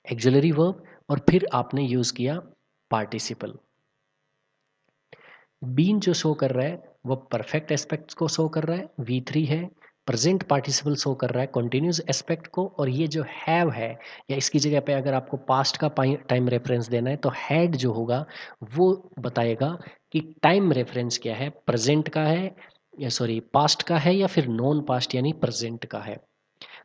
एक्सिलरी वर्ब और फिर आपने यूज़ किया पार्टिसिपल। बीन जो शो कर रहा है वो परफेक्ट एस्पेक्ट्स को शो कर रहा है, वी3 है। प्रेजेंट पार्टिसिपल शो कर रहा है कॉन्टिन्यूस एस्पेक्ट को, और ये जो हैव है, या इसकी जगह पे अगर आपको पास्ट का टाइम रेफरेंस देना है तो हैड जो होगा वो बताएगा कि टाइम रेफरेंस क्या है, प्रेजेंट का है या सॉरी पास्ट का है या फिर नॉन पास्ट यानी प्रेजेंट का है।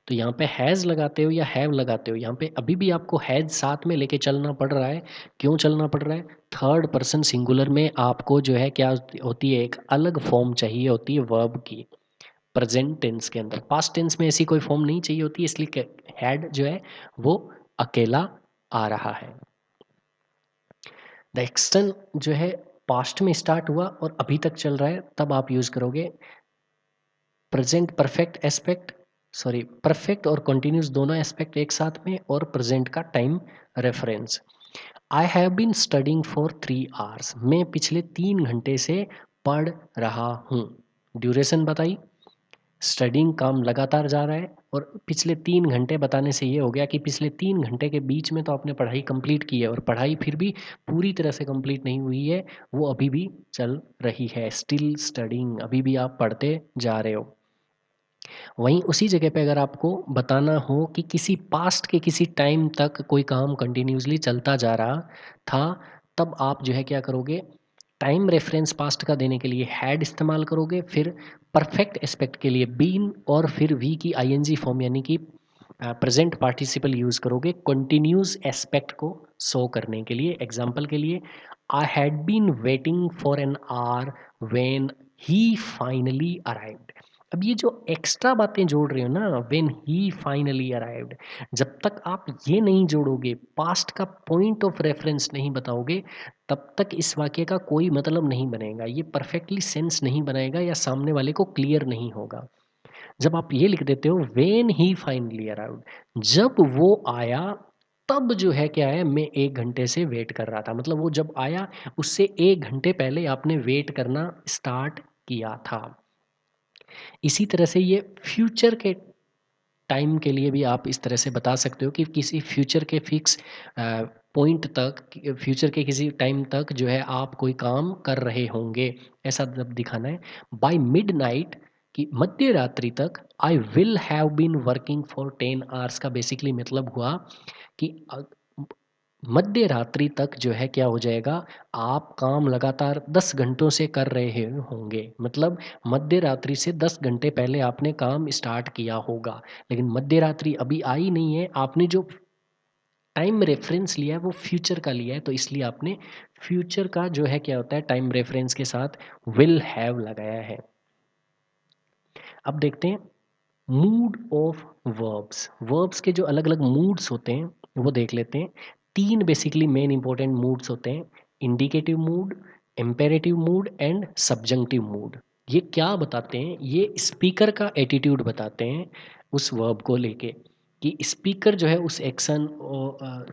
तो यहाँ पे हैज़ लगाते हो या हैव लगाते हो, यहाँ पे अभी भी आपको हैज़ साथ में लेके चलना पड़ रहा है। क्यों चलना पड़ रहा है, थर्ड पर्सन सिंगुलर में आपको जो है क्या होती है, एक अलग फॉर्म चाहिए होती है वर्ब की। प्रेजेंट टेंस के अंदर पास्ट टेंस में ऐसी कोई फॉर्म नहीं चाहिए होती, इसलिए हैड जो है वो अकेला आ रहा है। द एक्सटर्न जो है पास्ट में स्टार्ट हुआ और अभी तक चल रहा है, तब आप यूज़ करोगे present perfect aspect, sorry perfect और कंटिन्यूस दोनों एस्पेक्ट एक साथ में, और प्रेजेंट का time reference. I have been studying for 3 hours, मैं पिछले 3 घंटे से पढ़ रहा हूँ। ड्यूरेशन बताई, स्टडिंग काम लगातार जा रहा है, और पिछले 3 घंटे बताने से ये हो गया कि पिछले 3 घंटे के बीच में तो आपने पढ़ाई कंप्लीट की है, और पढ़ाई फिर भी पूरी तरह से कंप्लीट नहीं हुई है, वो अभी भी चल रही है, स्टिल स्टडिंग, अभी भी आप पढ़ते जा रहे हो। वहीं उसी जगह पे अगर आपको बताना हो कि किसी पास्ट के किसी टाइम तक कोई काम कंटिन्यूसली चलता जा रहा था, तब आप जो है क्या करोगे, टाइम रेफरेंस पास्ट का देने के लिए हैड इस्तेमाल करोगे, फिर परफेक्ट एस्पेक्ट के लिए बीन, और फिर वी की आईएनजी फॉर्म यानी कि प्रेजेंट पार्टिसिपल यूज़ करोगे कंटिन्यूस एस्पेक्ट को शो करने के लिए। एग्जाम्पल के लिए, I had been waiting for an hour when he finally arrived. अब ये जो एक्स्ट्रा बातें जोड़ रहे हो ना, व्हेन ही फाइनली अराइव्ड, जब तक आप ये नहीं जोड़ोगे, पास्ट का पॉइंट ऑफ रेफरेंस नहीं बताओगे, तब तक इस वाक्य का कोई मतलब नहीं बनेगा, ये परफेक्टली सेंस नहीं बनाएगा या सामने वाले को क्लियर नहीं होगा। जब आप ये लिख देते हो व्हेन ही फाइनली अराइव्ड, जब वो आया तब जो है क्या है, मैं 1 घंटे से वेट कर रहा था, मतलब वो जब आया उससे 1 घंटे पहले आपने वेट करना स्टार्ट किया था। इसी तरह से ये फ्यूचर के टाइम के लिए भी आप इस तरह से बता सकते हो कि किसी फ्यूचर के फिक्स पॉइंट तक, फ्यूचर के किसी टाइम तक जो है आप कोई काम कर रहे होंगे, ऐसा जब दिखाना है। बाय मिडनाइट, कि मध्य रात्रि तक, I will have been working for 10 hours का बेसिकली मतलब हुआ कि मध्य रात्रि तक जो है क्या हो जाएगा, आप काम लगातार 10 घंटों से कर रहे होंगे, मतलब मध्य रात्रि से 10 घंटे पहले आपने काम स्टार्ट किया होगा, लेकिन मध्य रात्रि अभी आई नहीं है, आपने जो टाइम रेफरेंस लिया है वो फ्यूचर का लिया है, तो इसलिए आपने फ्यूचर का जो है क्या होता है टाइम रेफरेंस के साथ विल हैव लगाया है। अब देखते हैं मूड ऑफ वर्ब्स। वर्ब्स के जो अलग अलग मूड्स होते हैं वो देख लेते हैं। तीन बेसिकली मेन इंपॉर्टेंट मूड्स होते हैं, indicative mood, imperative mood and subjunctive mood. ये क्या बताते हैं, ये स्पीकर का एटीट्यूड बताते हैं उस वर्ब को लेके, कि स्पीकर जो है उस एक्शन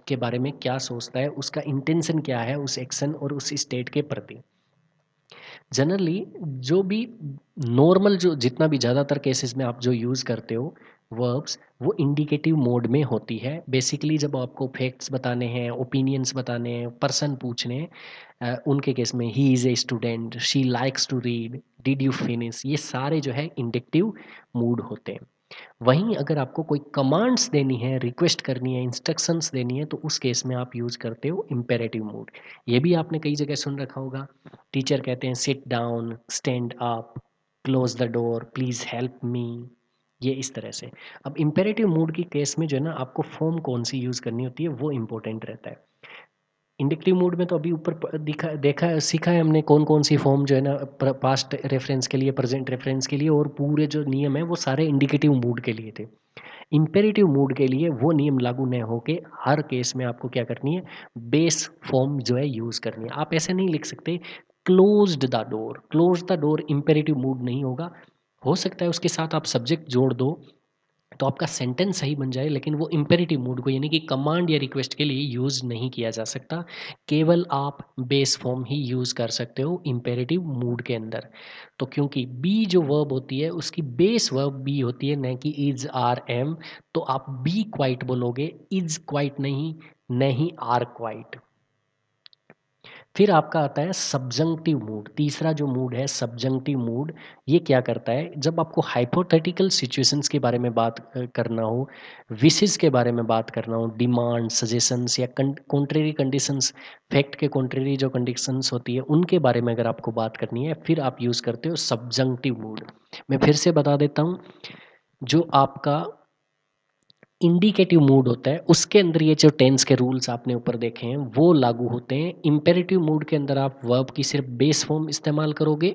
के बारे में क्या सोचता है, उसका इंटेंशन क्या है उस एक्शन और उस स्टेट के प्रति। जनरली जो भी नॉर्मल, जो जितना भी ज़्यादातर केसेस में आप जो यूज़ करते हो वर्ब्स, वो इंडिकेटिव मोड में होती है। बेसिकली जब आपको फैक्ट्स बताने हैं, ओपिनियंस बताने हैं, पर्सन पूछने हैं, उनके केस में he is a student, she likes to read, did you finish, ये सारे जो है इंडिकेटिव मूड होते हैं। वहीं अगर आपको कोई कमांड्स देनी है, रिक्वेस्ट करनी है, इंस्ट्रक्शंस देनी है, तो उस केस में आप यूज़ करते हो इम्पेरेटिव मूड। ये भी आपने कई जगह सुन रखा होगा, टीचर कहते हैं sit down, stand up, close the door, please help me, ये इस तरह से। अब इम्पेरेटिव मूड की केस में जो है ना, आपको फॉर्म कौन सी यूज़ करनी होती है वो इम्पोर्टेंट रहता है। इंडिकेटिव मूड में तो अभी ऊपर दिखा देखा है, सीखा है हमने कौन कौन सी फॉर्म जो है ना, पास्ट रेफरेंस के लिए, प्रेजेंट रेफरेंस के लिए, और पूरे जो नियम है वो सारे इंडिकेटिव मूड के लिए थे। इम्पेरेटिव मूड के लिए वो नियम लागू न होके हर केस में आपको क्या करनी है, बेस फॉर्म जो है यूज़ करनी है। आप ऐसे नहीं लिख सकते closed the door, close the door imperative mood नहीं होगा। हो सकता है उसके साथ आप सब्जेक्ट जोड़ दो तो आपका सेंटेंस सही बन जाए, लेकिन वो इम्पेरेटिव मूड को यानी कि कमांड या रिक्वेस्ट के लिए यूज़ नहीं किया जा सकता। केवल आप बेस फॉर्म ही यूज़ कर सकते हो इम्पेरेटिव मूड के अंदर। तो क्योंकि बी जो वर्ब होती है उसकी बेस वर्ब बी होती है, न कि इज आर एम, तो आप बी क्वाइट बोलोगे, इज क्वाइट नहीं, नहीं आर क्वाइट। फिर आपका आता है सब्जंक्टिव मूड। तीसरा जो मूड है सब्जंक्टिव मूड, ये क्या करता है, जब आपको हाइपोथेटिकल सिचुएशंस के बारे में बात करना हो, विशेस के बारे में बात करना हो, डिमांड, सजेशंस या कॉन्ट्रेरी कंडीशंस, फैक्ट के कॉन्ट्रेरी जो कंडीशंस होती है उनके बारे में अगर आपको बात करनी है, फिर आप यूज़ करते हो सब्जंक्टिव मूड। मैं फिर से बता देता हूँ, जो आपका इंडिकेटिव मूड होता है उसके अंदर ये जो टेंस के रूल्स आपने ऊपर देखे हैं वो लागू होते हैं। इम्पेरेटिव मूड के अंदर आप वर्ब की सिर्फ बेस फॉर्म इस्तेमाल करोगे।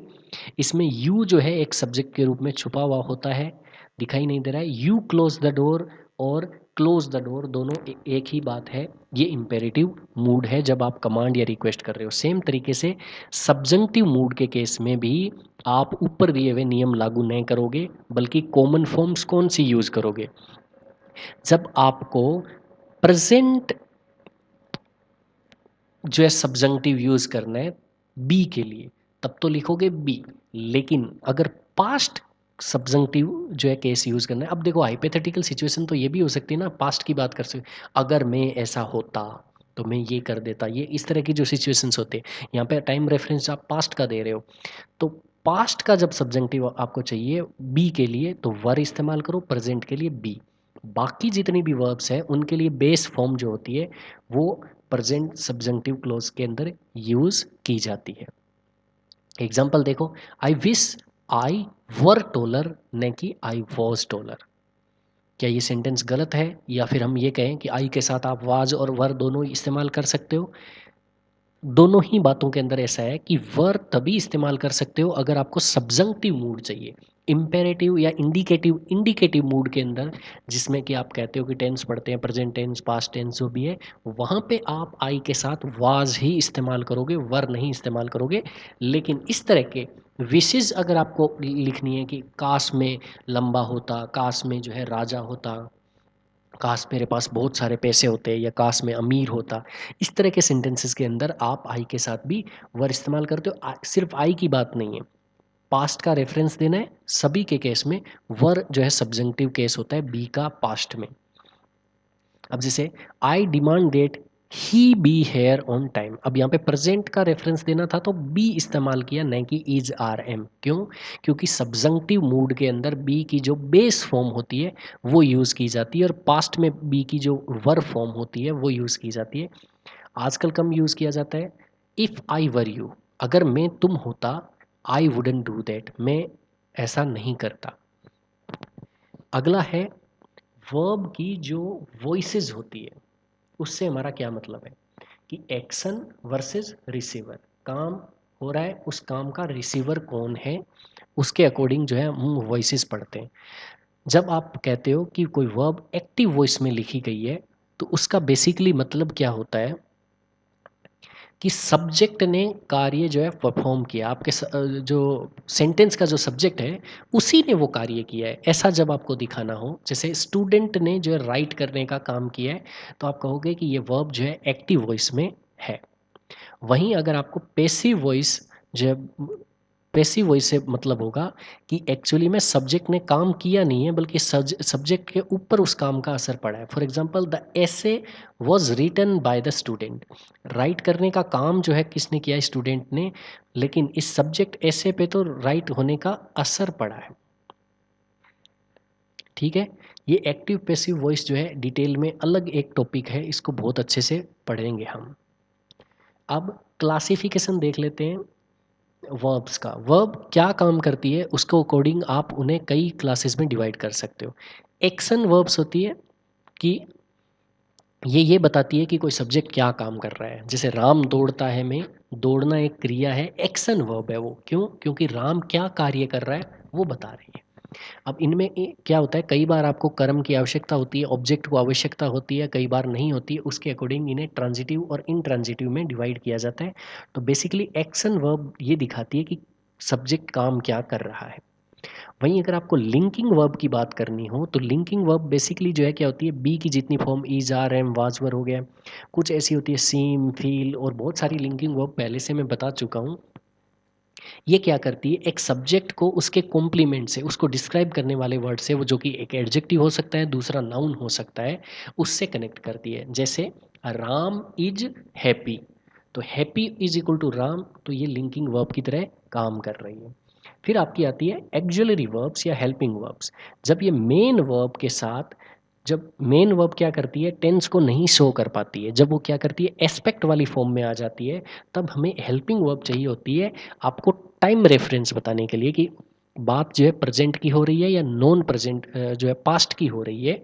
इसमें यू जो है एक सब्जेक्ट के रूप में छुपा हुआ होता है, दिखाई नहीं दे रहा है। यू क्लोज द डोर और क्लोज द डोर दोनों एक ही बात है। ये इम्पेरेटिव मूड है जब आप कमांड या रिक्वेस्ट कर रहे हो। सेम तरीके से सब्जंक्टिव मूड के केस में भी आप ऊपर दिए हुए नियम लागू नहीं करोगे, बल्कि कॉमन फॉर्म्स कौन सी यूज करोगे। जब आपको प्रेजेंट जो है सब्जंक्टिव यूज करना है बी के लिए, तब तो लिखोगे बी। लेकिन अगर पास्ट सब्जंक्टिव जो है केस यूज करना है, अब देखो हाइपोथेटिकल सिचुएशन तो ये भी हो सकती है ना, पास्ट की बात कर सकते, अगर मैं ऐसा होता तो मैं ये कर देता, ये इस तरह की जो सिचुएशंस होते हैं, यहाँ पे टाइम रेफरेंस आप पास्ट का दे रहे हो, तो पास्ट का जब सब्जंक्टिव आपको चाहिए बी के लिए तो वर इस्तेमाल करो, प्रेजेंट के लिए बी। बाकी जितनी भी वर्ब्स हैं उनके लिए बेस फॉर्म जो होती है वो प्रेजेंट सब्जंक्टिव क्लोज के अंदर यूज की जाती है। एग्जाम्पल देखो, आई विश आई वर टोलर, न कि आई वॉज टोलर। क्या ये सेंटेंस गलत है, या फिर हम ये कहें कि आई के साथ आप वाज और वर दोनों इस्तेमाल कर सकते हो। दोनों ही बातों के अंदर ऐसा है कि वर तभी इस्तेमाल कर सकते हो अगर आपको सब्जंक्टिव मूड चाहिए। इम्पेरेटिव या इंडिकेटिव इंडिकेटिव मूड के अंदर, जिसमें कि आप कहते हो कि टेंस पढ़ते हैं, प्रेजेंट टेंस, पास्ट टेंस जो भी है, वहाँ पे आप आई के साथ वाज ही इस्तेमाल करोगे, वर नहीं इस्तेमाल करोगे। लेकिन इस तरह के विशेष अगर आपको लिखनी है कि काश में लंबा होता, काश में जो है राजा होता, काश मेरे पास बहुत सारे पैसे होते, या काश मैं अमीर होता, इस तरह के सेंटेंसेस के अंदर आप आई के साथ भी वर इस्तेमाल करते हो। सिर्फ आई की बात नहीं है, पास्ट का रेफरेंस देना है, सभी के केस में वर जो है सब्जंक्टिव केस होता है बी का पास्ट में। अब जैसे आई demand that he be here on time, अब यहाँ पे प्रेजेंट का रेफरेंस देना था तो बी इस्तेमाल किया, न कि इज आर एम। क्यों? क्योंकि सब्जंक्टिव मूड के अंदर बी की जो बेस फॉर्म होती है वो यूज़ की जाती है, और पास्ट में बी की जो वर फॉर्म होती है वो यूज़ की जाती है। आजकल कम यूज़ किया जाता है। इफ़ आई वर यू, अगर मैं तुम होता, आई वुडंट डू दैट, मैं ऐसा नहीं करता। अगला है वर्ब की जो वॉइसेस होती है, उससे हमारा क्या मतलब है कि एक्शन वर्सेस रिसीवर, काम हो रहा है, उस काम का रिसीवर कौन है, उसके अकॉर्डिंग जो है हम वॉइसेस पढ़ते हैं। जब आप कहते हो कि कोई वर्ब एक्टिव वॉइस में लिखी गई है, तो उसका बेसिकली मतलब क्या होता है कि सब्जेक्ट ने कार्य जो है परफॉर्म किया, आपके जो सेंटेंस का जो सब्जेक्ट है उसी ने वो कार्य किया है, ऐसा जब आपको दिखाना हो। जैसे स्टूडेंट ने जो है राइट करने का काम किया है, तो आप कहोगे कि ये वर्ब जो है एक्टिव वॉइस में है। वहीं अगर आपको पैसिव वॉइस जो है, पैसिव वॉइस से मतलब होगा कि एक्चुअली में सब्जेक्ट ने काम किया नहीं है, बल्कि सब्जेक्ट के ऊपर उस काम का असर पड़ा है। For example, the essay was written by the student, write करने का काम जो है किसने किया है, स्टूडेंट ने, लेकिन इस सब्जेक्ट एसे पे तो राइट होने का असर पड़ा है। ठीक है, ये एक्टिव पैसिव वॉइस जो है डिटेल में अलग एक टॉपिक है, इसको बहुत अच्छे से पढ़ेंगे हम। अब क्लासिफिकेशन देख लेते हैं वर्ब्स का। वर्ब क्या काम करती है उसको अकॉर्डिंग आप उन्हें कई क्लासेस में डिवाइड कर सकते हो। एक्शन वर्ब्स होती है कि ये बताती है कि कोई सब्जेक्ट क्या काम कर रहा है। जैसे राम दौड़ता है में, दौड़ना एक क्रिया है, एक्शन वर्ब है वो। क्यों? क्योंकि राम क्या कार्य कर रहा है वो बता रही है। अब इनमें क्या होता है, कई बार आपको कर्म की आवश्यकता होती है, ऑब्जेक्ट को आवश्यकता होती है, कई बार नहीं होती है। उसके अकॉर्डिंग इन्हें ट्रांजिटिव और इंट्रांजिटिव में डिवाइड किया जाता है। तो बेसिकली एक्शन वर्ब ये दिखाती है कि सब्जेक्ट काम क्या कर रहा है। वहीं अगर आपको लिंकिंग वर्ब की बात करनी हो, तो लिंकिंग वर्ब बेसिकली जो है क्या होती है, बी की जितनी form is are am was were हो गया, कुछ ऐसी होती है सीम फील, और बहुत सारी लिंकिंग वर्ब पहले से मैं बता चुका हूँ। ये क्या करती है, एक सब्जेक्ट को उसके कॉम्प्लीमेंट से, उसको डिस्क्राइब करने वाले वर्ड से, वो जो कि एक एडजेक्टिव हो सकता है, दूसरा नाउन हो सकता है, उससे कनेक्ट करती है। जैसे राम इज हैप्पी, तो happy is equal to Ram, तो ये लिंकिंग वर्ब की तरह काम कर रही है। फिर आपकी आती है एक्सुलरी वर्ब्स या हेल्पिंग वर्ब्स। जब ये मेन वर्ब के साथ, जब मेन वर्ब क्या करती है, टेंस को नहीं शो कर पाती है, जब वो क्या करती है, एस्पेक्ट वाली फॉर्म में आ जाती है, तब हमें हेल्पिंग वर्ब चाहिए होती है, आपको टाइम रेफरेंस बताने के लिए कि बात जो है प्रेजेंट की हो रही है या नॉन प्रेजेंट जो है पास्ट की हो रही है,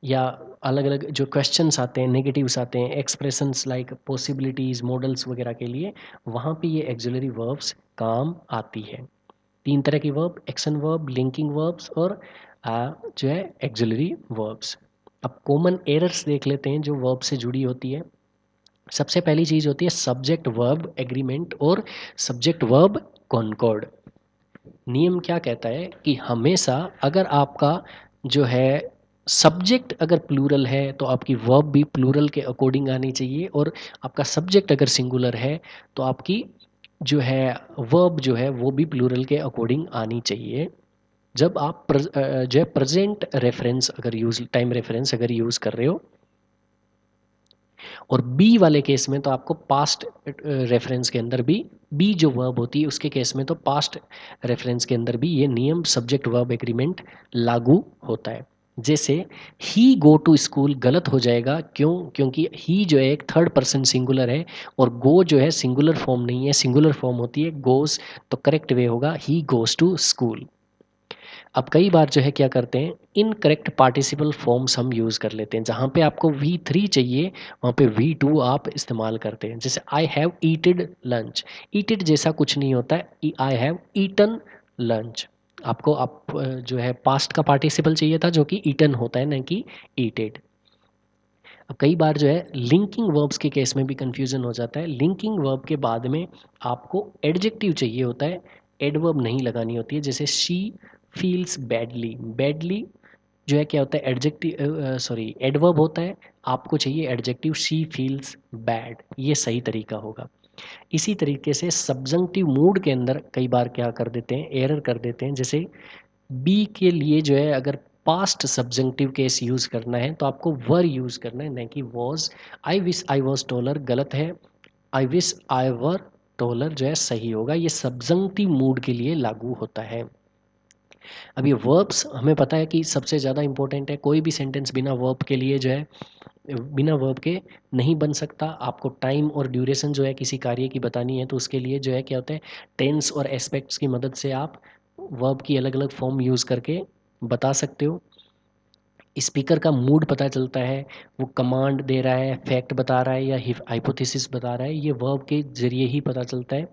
या अलग अलग जो क्वेश्चंस आते हैं, नेगेटिव्स आते हैं, एक्सप्रेशंस लाइक पॉसिबिलिटीज़, मॉडल्स वगैरह के लिए, वहाँ पे ये एक्सुलरी वर्ब्स काम आती है। तीन तरह की verb, action verb, linking verbs, और जो है एक्सुलरी वर्ब्स। अब कॉमन एरर्स देख लेते हैं जो वर्ब से जुड़ी होती है। सबसे पहली चीज़ होती है सब्जेक्ट वर्ब एग्रीमेंट और सब्जेक्ट वर्ब कॉनकॉर्ड। नियम क्या कहता है कि हमेशा अगर आपका जो है सब्जेक्ट अगर प्लूरल है, तो आपकी वर्ब भी प्लूरल के अकॉर्डिंग आनी चाहिए, और आपका सब्जेक्ट अगर सिंगुलर है, तो आपकी जो है वर्ब जो है वो भी प्लूरल के अकॉर्डिंग आनी चाहिए। जब आप जो है प्रेजेंट रेफरेंस अगर यूज़, टाइम रेफरेंस अगर यूज़ कर रहे हो, और बी वाले केस में तो आपको पास्ट रेफरेंस के अंदर भी, बी जो वर्ब होती है उसके केस में तो पास्ट रेफरेंस के अंदर भी ये नियम सब्जेक्ट वर्ब एग्रीमेंट लागू होता है। जैसे ही गो टू स्कूल गलत हो जाएगा, क्यों? क्योंकि ही जो है एक थर्ड पर्सन सिंगुलर है, और गो जो है सिंगुलर फॉर्म नहीं है, सिंगुलर फॉर्म होती है गोज, तो करेक्ट वे होगा ही गोज टू स्कूल। अब कई बार जो है क्या करते हैं, इनकरेक्ट पार्टिसिपल फॉर्म्स हम यूज़ कर लेते हैं। जहाँ पे आपको V3 चाहिए, वहाँ पे V2 आप इस्तेमाल करते हैं। जैसे आई हैव ईटेड लंच, ईटेड जैसा कुछ नहीं होता है, आई हैव ईटन लंच। आपको आप जो है पास्ट का पार्टिसिपल चाहिए था, जो कि ईटन होता है, न कि ईटेड। अब कई बार जो है लिंकिंग वर्ब्स के केस में भी कंफ्यूजन हो जाता है। लिंकिंग वर्ब के बाद में आपको एडजेक्टिव चाहिए होता है, एडवर्ब नहीं लगानी होती है। जैसे शी फील्स बैडली, बैडली जो है क्या होता है, एडजेक्टिव, सॉरी एडवर्ब होता है, आपको चाहिए एडजेक्टिव शी फील्स बैड, ये सही तरीका होगा। इसी तरीके से सब्जंक्टिव मूड के अंदर कई बार क्या कर देते हैं, एरर कर देते हैं। जैसे बी के लिए जो है अगर पास्ट सब्जंक्टिव केस यूज़ करना है, तो आपको वर यूज़ करना है, न कि was. I wish I was taller गलत है, I wish I were taller जो है सही होगा। ये सब्जंक्टिव मूड के लिए लागू होता है। अब ये वर्ब्स हमें पता है कि सबसे ज़्यादा इंपॉर्टेंट है, कोई भी सेंटेंस बिना वर्ब के लिए जो है बिना वर्ब के नहीं बन सकता। आपको टाइम और ड्यूरेशन जो है किसी कार्य की बतानी है तो उसके लिए जो है क्या होता है, टेंस और एस्पेक्ट्स की मदद से आप वर्ब की अलग अलग फॉर्म यूज़ करके बता सकते हो। स्पीकर का मूड पता चलता है, वो कमांड दे रहा है, फैक्ट बता रहा है या हाइपोथेसिस बता रहा है, ये वर्ब के जरिए ही पता चलता है।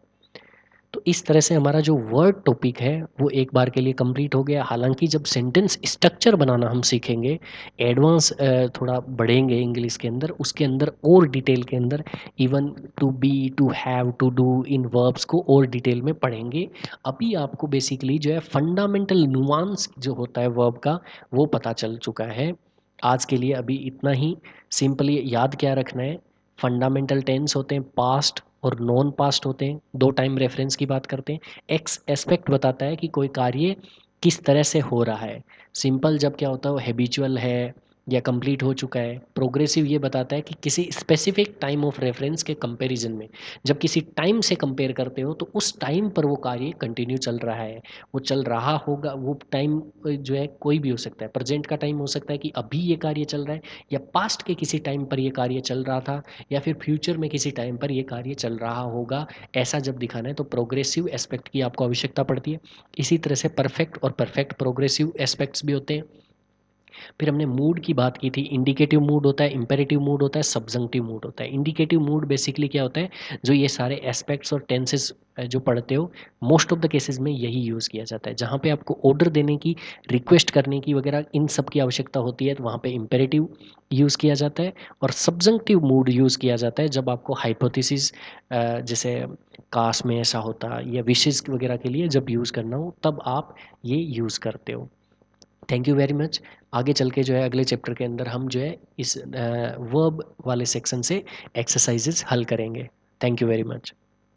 तो इस तरह से हमारा जो वर्ड टॉपिक है वो एक बार के लिए कंप्लीट हो गया। हालांकि जब सेंटेंस स्ट्रक्चर बनाना हम सीखेंगे, एडवांस थोड़ा बढ़ेंगे इंग्लिश के अंदर, उसके अंदर और डिटेल के अंदर even to be, to have, to do in verbs को और डिटेल में पढ़ेंगे। अभी आपको बेसिकली जो है फंडामेंटल नुआंस जो होता है वर्ब का वो पता चल चुका है। आज के लिए अभी इतना ही। सिंपली याद क्या रखना है, फंडामेंटल टेंस होते हैं पास्ट और नॉन पास्ट होते हैं। दो टाइम रेफरेंस की बात करते हैं। एक्स एस्पेक्ट बताता है कि कोई कार्य किस तरह से हो रहा है। सिंपल जब क्या होता है वो हैबिचुअल है या कंप्लीट हो चुका है। प्रोग्रेसिव ये बताता है कि किसी स्पेसिफिक टाइम ऑफ रेफरेंस के कंपैरिजन में जब किसी टाइम से कंपेयर करते हो तो उस टाइम पर वो कार्य कंटिन्यू चल रहा है, वो चल रहा होगा। वो टाइम जो है कोई भी हो सकता है, प्रेजेंट का टाइम हो सकता है कि अभी ये कार्य चल रहा है, या पास्ट के किसी टाइम पर ये कार्य चल रहा था, या फिर फ्यूचर में किसी टाइम पर ये कार्य चल रहा होगा। ऐसा जब दिखाना है तो प्रोग्रेसिव एस्पेक्ट की आपको आवश्यकता पड़ती है। इसी तरह से परफेक्ट और परफेक्ट प्रोग्रेसिव एस्पेक्ट्स भी होते हैं। फिर हमने मूड की बात की थी। इंडिकेटिव मूड होता है, इंपेरेटिव मूड होता है, सब्जंक्टिव मूड होता है। इंडिकेटिव मूड बेसिकली क्या होता है, जो ये सारे एस्पेक्ट्स और टेंसेस जो पढ़ते हो मोस्ट ऑफ द केसेस में यही यूज़ किया जाता है। जहाँ पे आपको ऑर्डर देने की, रिक्वेस्ट करने की वगैरह इन सब की आवश्यकता होती है तो वहाँ पे इंपेरेटिव यूज़ किया जाता है। और सब्जंक्टिव मूड यूज़ किया जाता है जब आपको हाइपोथेसिस, जैसे काश में ऐसा होता या विशेष वगैरह के लिए जब यूज़ करना हो तब आप ये यूज़ करते हो। Thank you very much. आगे चल के जो है अगले चैप्टर के अंदर हम जो है इस वर्ब वाले सेक्शन से एक्सरसाइजेस हल करेंगे। Thank you very much.